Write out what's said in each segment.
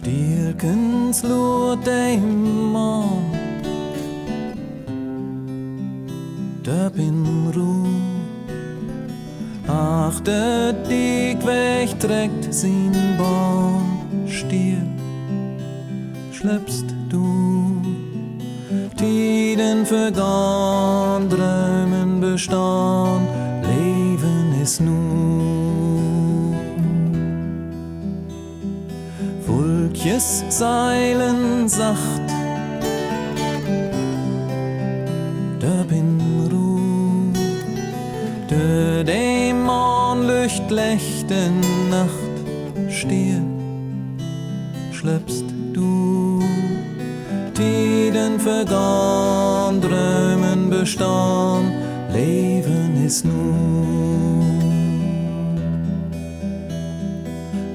Stillkens luurt Maan, da bin Ruh. Achter die Weg trägt sin Bahn, stier schleppst du. Tiden vergangen, Träumen bestehen, Leben ist nu. Wolkjes seilen sacht, da bin Ruh. De Dämon lücht lechte Nacht, stier schleppst du. Tiden vergangen, Träumen bestehen, Leben ist nu.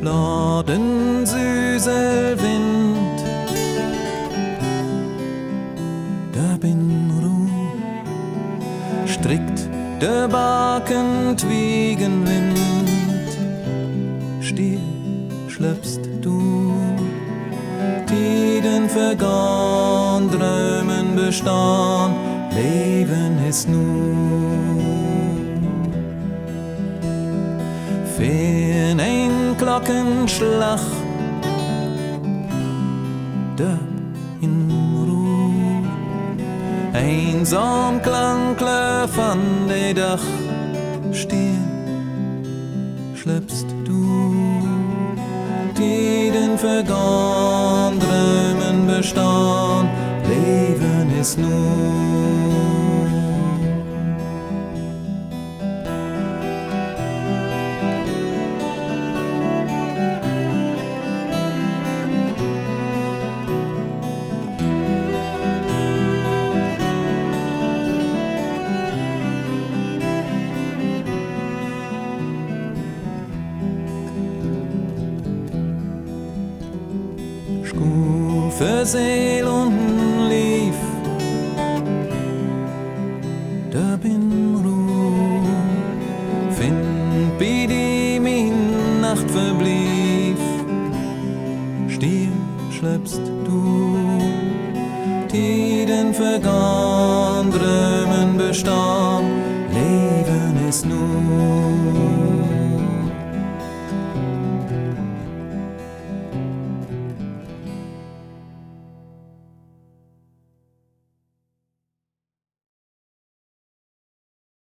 Bladen süßer Wind, da bin Ruh. Strickt der Baken Twiegen Wind, stier schleppst du. Tiden vergangen, Träumen bestehen, Leben ist nu. Fern ein Glockenschlag, da in Ruh. Einsam Klang von de Dach, stier schleppst du. Tiden vergangen, Träumen bestehen, Leben ist nu. Für Seel und Lief, da bin Ruh. Find bi die min Nacht verblieb, stier schleppst du. Tiden vergangen, Träumen bestehen, Leben ist nu.